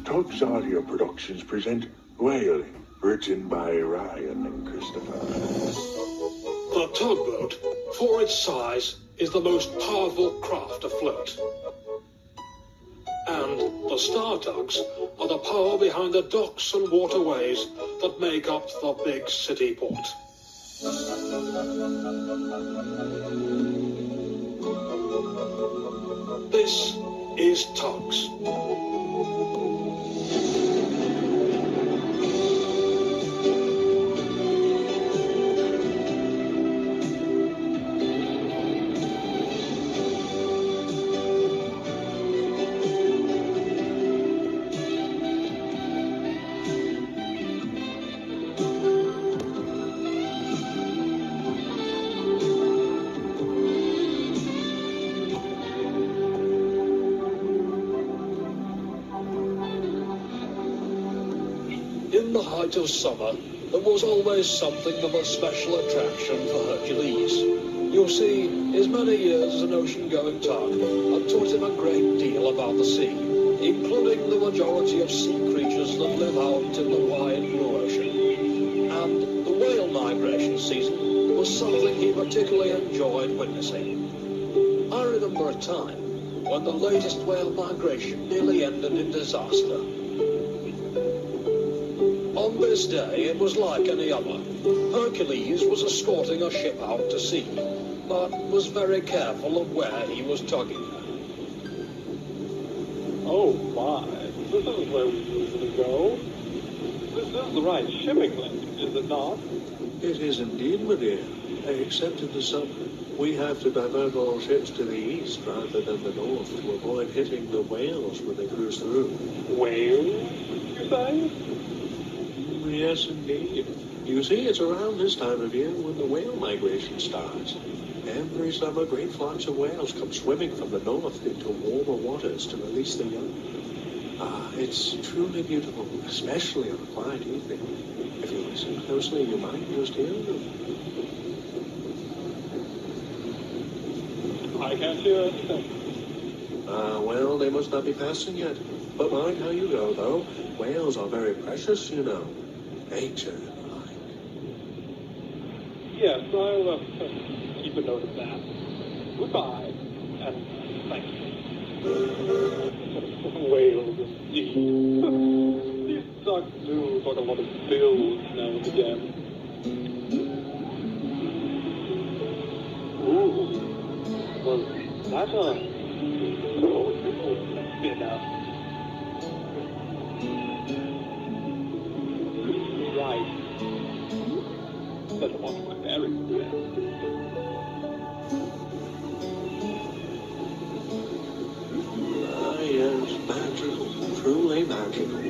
TUGS Audio Productions present Whaling, written by Ryan and Christopher. The tugboat, for its size, is the most powerful craft afloat. And the Star Tugs are the power behind the docks and waterways that make up the Bigg City port. This is TUGS. In the height of summer, there was always something of a special attraction for Hercules. You see, his many years as an ocean-going tug had taught him a great deal about the sea, including the majority of sea creatures that live out in the wide blue ocean. And the whale migration season was something he particularly enjoyed witnessing. I remember a time when the latest whale migration nearly ended in disaster. On this day, it was like any other. Hercules was escorting a ship out to sea, but was very careful of where he was tugging her. Oh my, this isn't where we usually go. This is the right shipping lane, is it not? It is indeed, my dear. Except in the summer, we have to divert all ships to the east rather than the north to avoid hitting the whales when they cruise through. Whales, you say? Yes, indeed. You see, it's around this time of year when the whale migration starts. Every summer, great flocks of whales come swimming from the north into warmer waters to release their young. It's truly beautiful, especially on a quiet evening. If you listen closely, you might just hear them. I can't hear anything. Well, they must not be passing yet. But mind how you go, though. Whales are very precious, you know. Nature, like. Yes, I'll keep a note of that. Goodbye, and thank you. Whales indeed. These ducks do talk a lot of bills now and again. Ooh, was that a spinner? Right. Better watch my bearings then. Yes, magical, truly magical.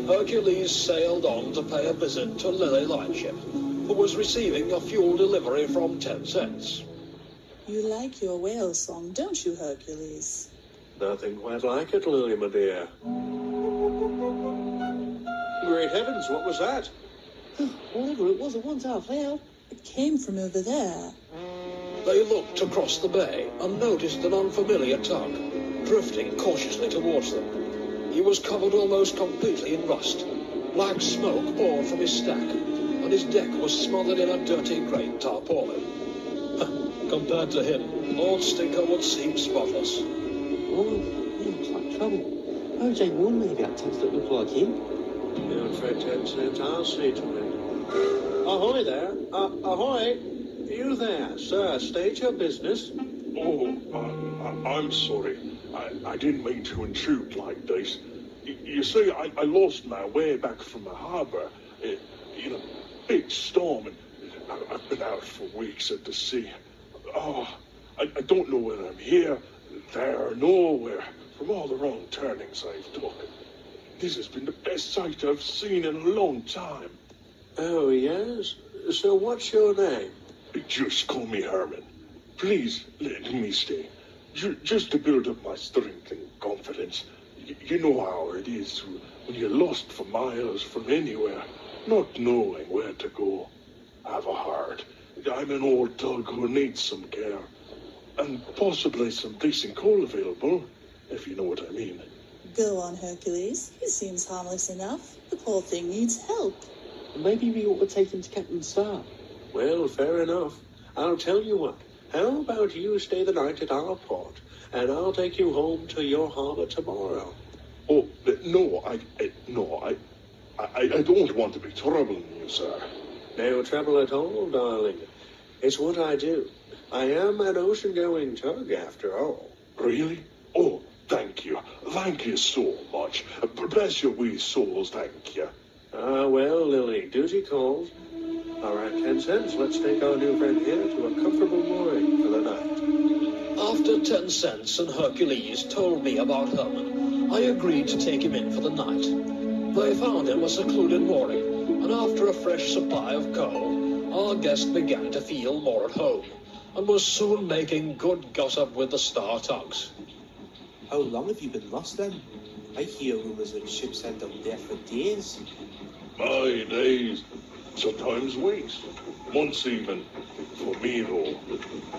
Hercules sailed on to pay a visit to Lily Lightship, who was receiving a fuel delivery from 10 cents. You like your whale song, don't you, Hercules? Nothing quite like it, Lily, my dear. Great heavens, what was that? Whatever it was, it wasn't our whale. It came from over there. They looked across the bay and noticed an unfamiliar tug, drifting cautiously towards them. He was covered almost completely in rust. Black smoke poured from his stack, and his deck was smothered in a dirty grey tarpaulin. Compared to him, Lord Stinker would seem spotless. Oh, he looks like trouble. O.J. warned me about tugs that look like him. Yeah, for 10 cents, I'll see to it. Ahoy there! Ahoy! You there, sir, state your business. Oh, I'm sorry. I didn't mean to intrude like this. You see, I lost my way back from the harbour in a big storm, and I've been out for weeks at the sea. Oh, I don't know whether I'm here, there, or nowhere, from all the wrong turnings I've took. This has been the best sight I've seen in a long time. Oh, yes? So what's your name? Just call me Herman. Please let me stay. Just to build up my strength and confidence. You know how it is when you're lost for miles from anywhere, not knowing where to go. Have a heart. I'm an old tug who needs some care. and possibly some decent coal available, if you know what I mean. Go on, Hercules. He seems harmless enough. The poor thing needs help. Maybe we ought to take him to Captain Star. Well, fair enough. I'll tell you what. How about you stay the night at our port, and I'll take you home to your harbor tomorrow? Oh, no, I don't want to be troubling you, sir. No trouble at all, darling. It's what I do. I am an ocean-going tug, after all. Really? Oh, thank you. Thank you so much. Bless your wee souls, thank you. Ah, well, Lily, duty calls. All right, 10 cents. Let's take our new friend here to a comfortable mooring for the night. After 10 cents and Hercules told me about Herman, I agreed to take him in for the night. They found him a secluded mooring, and after a fresh supply of coal, our guest began to feel more at home, and was soon making good gossip with the Star Tugs. How long have you been lost then? I hear rumours that ships end up there for days. My days. Sometimes weeks. Months even. For me, though,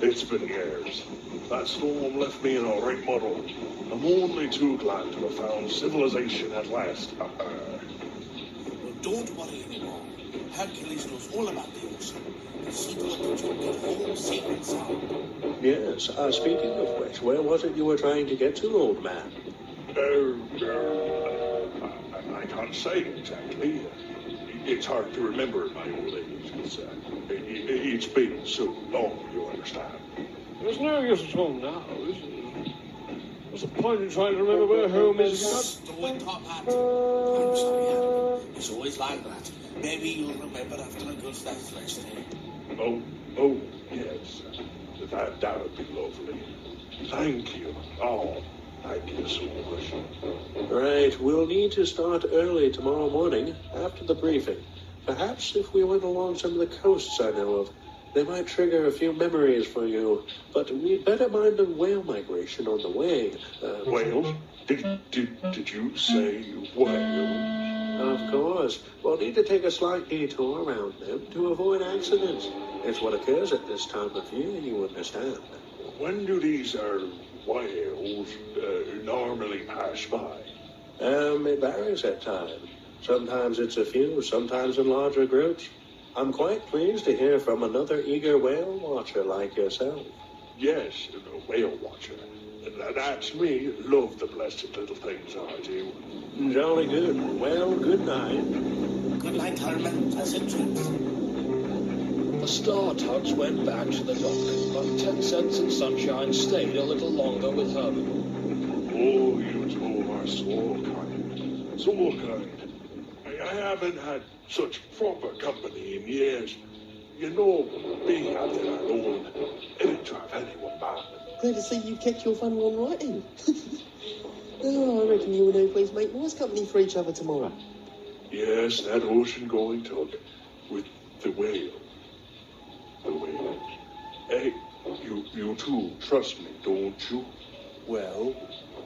it's been years. That storm left me in a right muddle. I'm only too glad to have found civilization at last. Well, don't worry anymore. Hercules knows all about the ocean. And he told that you'll get home safe and sound. Yes, speaking of which, where was it you were trying to get to, old man? I can't say exactly. It's hard to remember at my old age. It's been so long, you understand. There's no use at all now, is there? What's the point in trying to remember where home is? Don't top hat. I'm sorry, Herman. It's always like that. Maybe you'll remember after a good night's rest. Oh, yes. That would be lovely. Thank you. Oh, thank you so much. Right, we'll need to start early tomorrow morning, after the briefing. Perhaps if we went along some of the coasts I know of, they might trigger a few memories for you. But we'd better mind the whale migration on the way. Whales? Did you say whale? Of course. We'll need to take a slight detour around them to avoid accidents. It's what occurs at this time of year, you understand. When do these whales normally pass by? It varies at times. Sometimes it's a few, sometimes in larger groups. I'm quite pleased to hear from another eager whale watcher like yourself. Yes, a whale watcher. That's me. Love the blessed little things I do. Jolly good. Well, good night. Good night, Herman. Pleasant dreams. The Star Tugs went back to the dock, but 10 cents and Sunshine stayed a little longer with Herman. Oh, you two are so kind. So kind. I haven't had such proper company in years. You know, being out there alone, it'd drive anyone mad. Glad to see you kept your fun one writing. Oh, I reckon you and Hercules make nice company for each other tomorrow. Yes, that ocean-going tug with the whale. The whale. Hey, you two trust me, don't you? Well,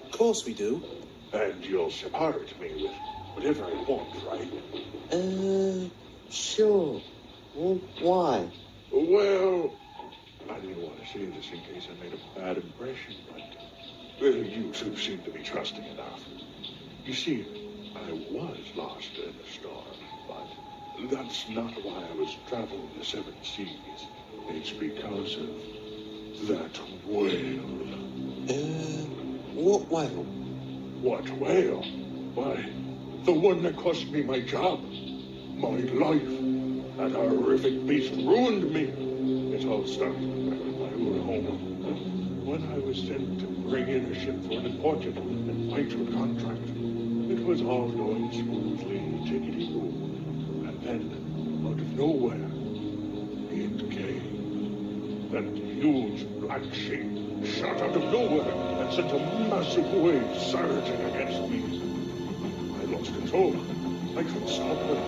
of course we do. And you'll support me with whatever I want, right? Sure. Well, why? Well, I didn't want to say this in case I made a bad impression, but you two seem to be trusting enough. You see, I was lost in a storm, but that's not why I was traveling the seven seas. It's because of that whale. What whale? What whale? Why, the one that cost me my job, my life. That horrific beast ruined me. It all started back in my old home. When I was sent to bring in a ship for an important and vital contract, it was all going smoothly, tickety-boo. And then, out of nowhere, it came. That huge black shape shot out of nowhere and sent a massive wave surging against me. I lost control. I couldn't stop it.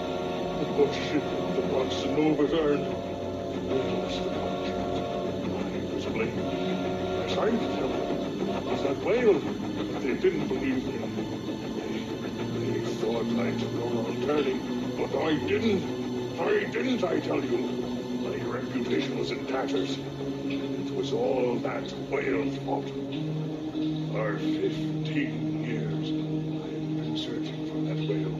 The ship, the Bronson overturned. I lost the contract. I was blamed. I tried to tell them. It was that whale. They didn't believe me. They thought I took a wrong turning, but I didn't. I tell you. My reputation was in tatters. It was was all that whale's fault. For 15 years, I've been searching for that whale,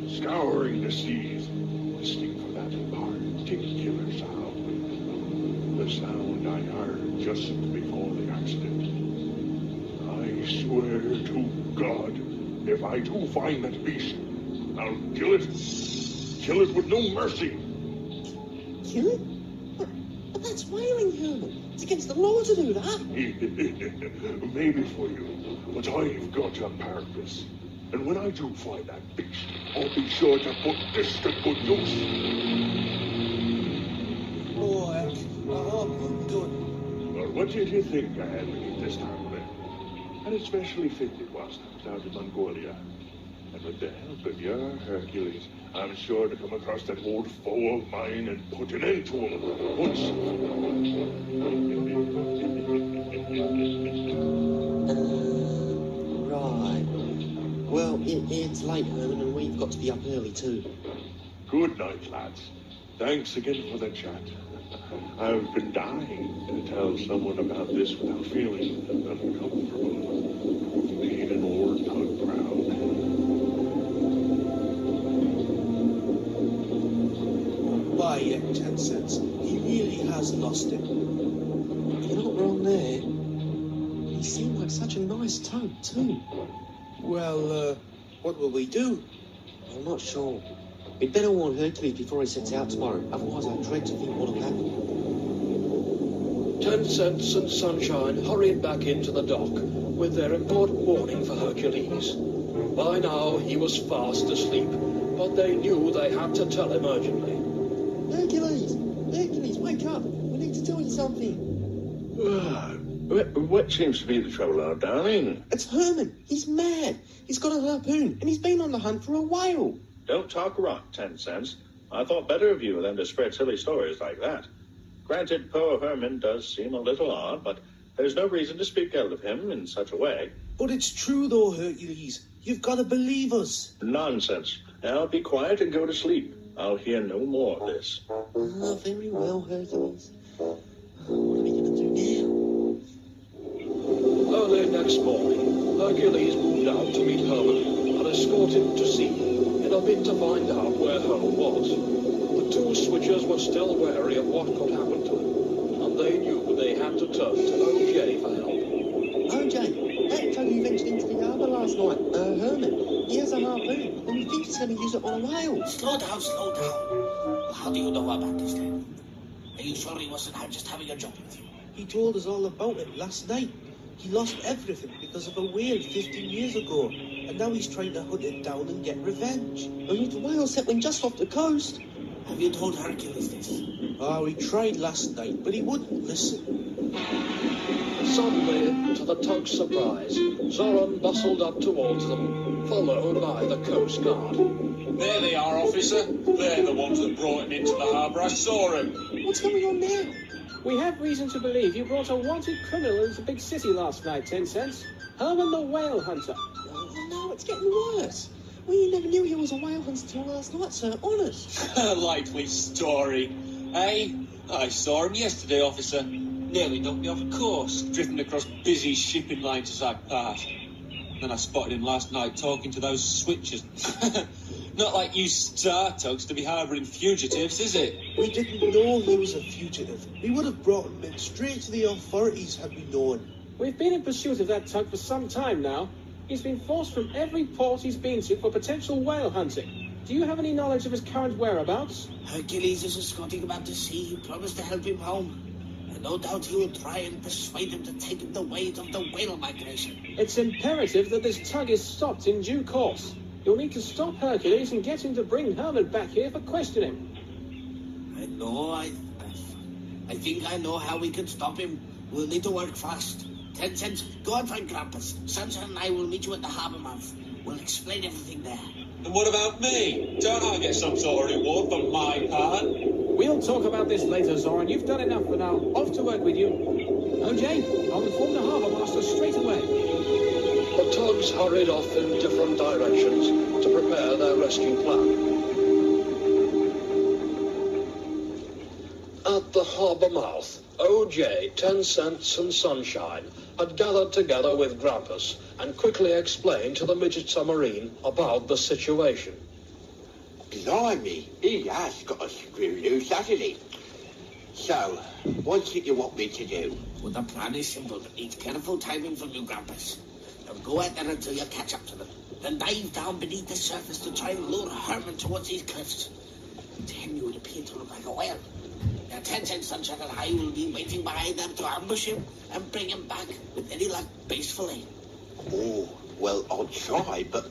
scouring the seas, listening for that particular sound. The sound I heard just before the accident. I swear to God, if I do find that beast, I'll kill it. Kill it with no mercy. Kill it? But that's whaling, Herman. It's against the law to do that. Maybe for you, but I've got a purpose. And when I do find that beast, I'll be sure to put this to good use. Oh, heck. A harpoon gun. Well, what did you think I had with it this time, then? And especially fit it was down in Mongolia. And with the help of your Hercules, I'm sure to come across that old foe of mine and put an end to him once. Right. Well, it's late, Herman, and we've got to be up early too. Good night, lads. Thanks again for the chat. I've been dying to tell someone about this without feeling uncomfortable. Made an old tug proud. Buy it, 10 cents. He really has lost it. You're not wrong there. He seemed like such a nice tug, too. Well, what will we do? I'm not sure. We'd better warn Hercules before he sets out tomorrow. Otherwise, I dread to think what'll happen. 10 Cents and Sunshine hurried back into the dock with their important warning for Hercules. By now, he was fast asleep, but they knew they had to tell him urgently. Hercules! Hercules, wake up! We need to tell you something. What seems to be the trouble, our darling? It's Herman. He's mad. He's got a harpoon, and he's been on the hunt for a whale. Don't talk rot, 10 cents. I thought better of you than to spread silly stories like that. Granted, poor Herman does seem a little odd, but there's no reason to speak ill of him in such a way. But it's true, though, Hercules. You've got to believe us. Nonsense. Now be quiet and go to sleep. I'll hear no more of this. Oh, very well, Hercules. What are we going to do now? Early next morning, Hercules moved out to meet Herman and escort him to sea in a bid to find out where Herman was. The two switchers were still wary of what could happen to him, and they knew they had to turn to O.J. for help. O.J., that tug you ventured into the harbour last night, Herman, he has a harpoon, and we think he's going to use it on a whale. Slow down, slow down. How do you know about this, then? Are you sure he wasn't out just having a job with you? He told us all about it last night. He lost everything because of a whale 15 years ago, and now he's trying to hunt it down and get revenge. And with the whale settling just off the coast. Have you told Hercules this? Oh, he tried last night, but he wouldn't listen. Suddenly, to the tug's surprise, Zoran bustled up towards them, followed by the Coast Guard. There they are, officer. They're the ones that brought him into the harbour. I saw him. What's going on now? We have reason to believe you brought a wanted criminal into Bigg City last night, 10 cents. Herman the whale hunter. Oh, no, it's getting worse. We never knew he was a whale hunter till last night, sir. Honest. A likely story. Eh? I saw him yesterday, officer. Nearly knocked me off course, drifting across busy shipping lines as I passed. Then I spotted him last night talking to those switchers. Not like you star tugs to be harbouring fugitives, is it? We didn't know he was a fugitive. We would have brought him in straight to the authorities had we known. We've been in pursuit of that tug for some time now. He's been forced from every port he's been to for potential whale hunting. Do you have any knowledge of his current whereabouts? Hercules is escorting him out to sea. He promised to help him home. And no doubt he will try and persuade him to take the weight of the whale migration. It's imperative that this tug is stopped in due course. You'll need to stop Hercules and get him to bring Herman back here for questioning. I know. I think I know how we can stop him. We'll need to work fast. 10 cents. Go and find Grampus. Sunshine and I will meet you at the harbour mouth. We'll explain everything there. And what about me? Don't I get some sort of reward for my part? We'll talk about this later, Zoran. You've done enough for now. Off to work with you. O.J., I'll inform the harbour master straight away. The tugs hurried off in different directions to prepare their rescue plan. At the harbour mouth, OJ, 10 Cents and Sunshine had gathered together with Grampus and quickly explained to the midget submarine about the situation. Blimey, he has got a screw loose, hasn't he? So, what's it you want me to do? Well, the plan is simple, but needs careful timing from you, Grampus. Now go out there until you catch up to them. Then dive down beneath the surface to try and lure Herman towards these cliffs. Then you would appear to look like a whale. Now 10 Cents Sunshine and I will be waiting behind them to ambush him and bring him back with any luck basefully. Oh, well, I'll try, but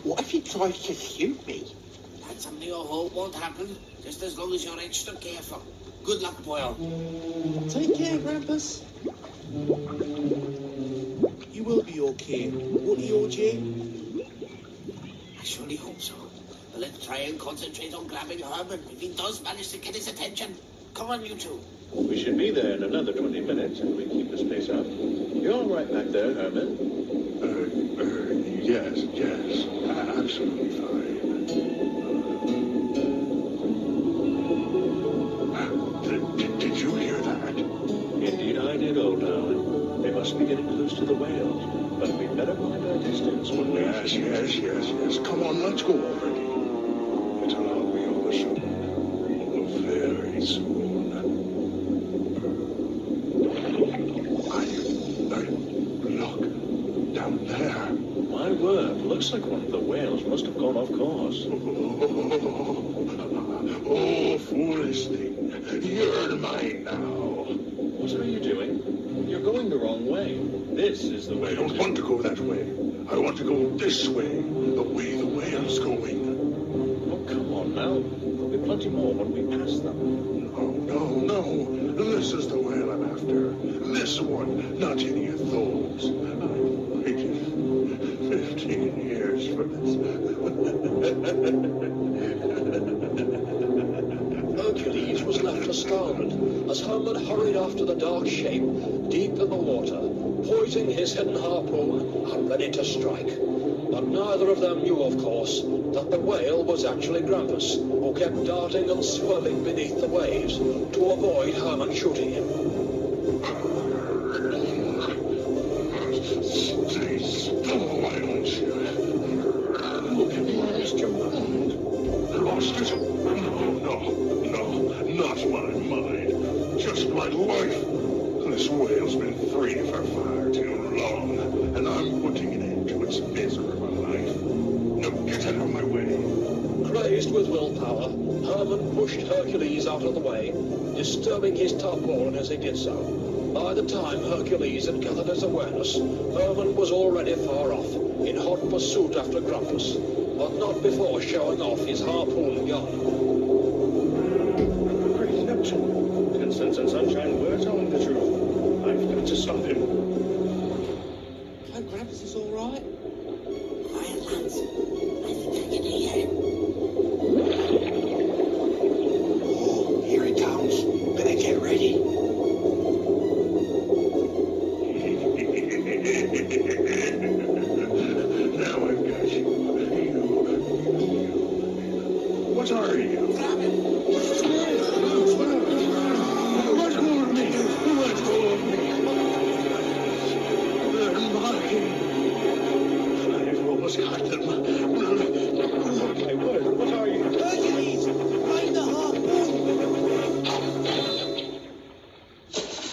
what if he tries to shoot me? That's something you hope won't happen, just as long as you're extra careful. Good luck, boy. Take care, Grampus. You will be okay, won't you, OJ? I surely hope so. But let's try and concentrate on grabbing Herman if he does manage to get his attention. Come on, you two. We should be there in another 20 minutes if we keep the space up. You're all right back there, Herman? Yes, absolutely fine. Did you hear that? Indeed I did, old darling. They must be getting close to the whales, but we'd better mind our distance when we... Yes. Come on, let's go already. It'll all be over soon. Very soon. Look, down there. My word, looks like one of the whales must have gone off course. Oh, foolish thing. You're mine now. What are you doing? You're going the wrong way. This is the way. I don't want to go that way. I want to go this way, the way the whale's going. Oh, come on now. There'll be plenty more when we pass them. No. This is the whale I'm after. This one, not any of those. I've waited 15 years for this. Hercules was left astounded as Herman hurried after the dark shape deep in the water, poising his hidden harpoon and ready to strike. But neither of them knew, of course, that the whale was actually Grampus, who kept darting and swerving beneath the waves to avoid Herman shooting him. Stay still, why don't you? Look, have you lost your mind? Lost it? No, not my mind. Just my life. This whale's been free for far too long, and I'm putting an end to its miserable life. Now get out of my way. Crazed with willpower, Herman pushed Hercules out of the way, disturbing his tarpaulin as he did so. By the time Hercules had gathered his awareness, Herman was already far off, in hot pursuit after Grampus, but not before showing off his harpoon gun. Great Neptune! 10 Cents and Sunshine were telling the truth. I've got to stop him. Hope Grampus is all right. Quiet, lads. I think I can hear him. Oh, here he comes. Better get ready. Now I've got you. What are you? Grab him! Let go of me! Let go of me! They're mine. I've almost got them. Oh, my word, what are you? Hercules, find the harpoon.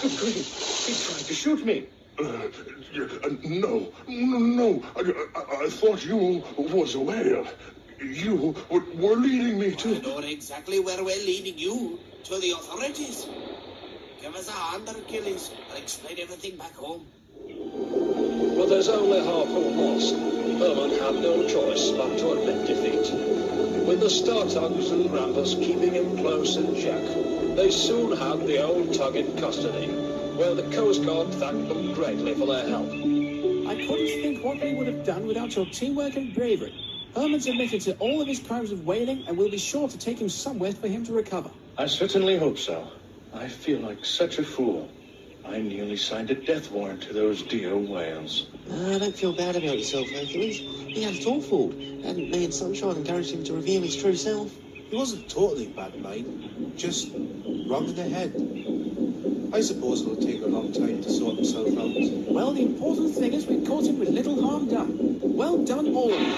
Good grief, he tried to shoot me. No. I thought you was a whale. You were leading me I to... know exactly where we're leading you. To the authorities. Give us a hand, Hercules. I'll explain everything back home. With his only harpoon lost, Herman had no choice but to admit defeat. With the TUGS and Grampus keeping him close in check, they soon had the old tug in custody, where the Coast Guard thanked them greatly for their help. I couldn't think what they would have done without your teamwork and bravery. Herman's admitted to all of his crimes of whaling, and we'll be sure to take him somewhere for him to recover. I certainly hope so. I feel like such a fool. I nearly signed a death warrant to those dear whales. Don't feel bad about yourself, Hercules. He had it all fooled. Hadn't me and Sunshine encouraged him to reveal his true self? He wasn't totally bad, mate. Just wrong in the head. I suppose it'll take a long time to sort himself out. Well, the important thing is we caught him with little harm done. Well done, all of you.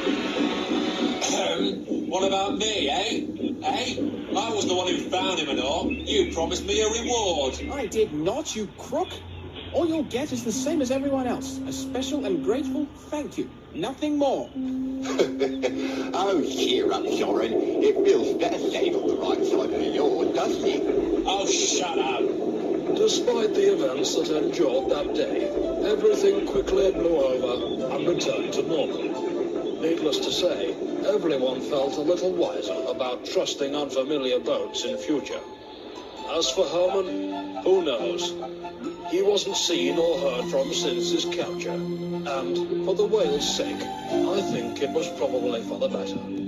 What about me, eh? Eh? I was the one who found him and all. You promised me a reward. I did not, you crook. All you'll get is the same as everyone else. A special and grateful thank you. Nothing more. Oh, cheer up, Soren. It feels better staying on the right side of the yard, doesn't it? Oh, shut up. Despite the events that endured that day, everything quickly blew over and returned to normal. Needless to say, everyone felt a little wiser about trusting unfamiliar boats in future. As for Herman, who knows? He wasn't seen or heard from since his capture, and for the whale's sake, I think it was probably for the better.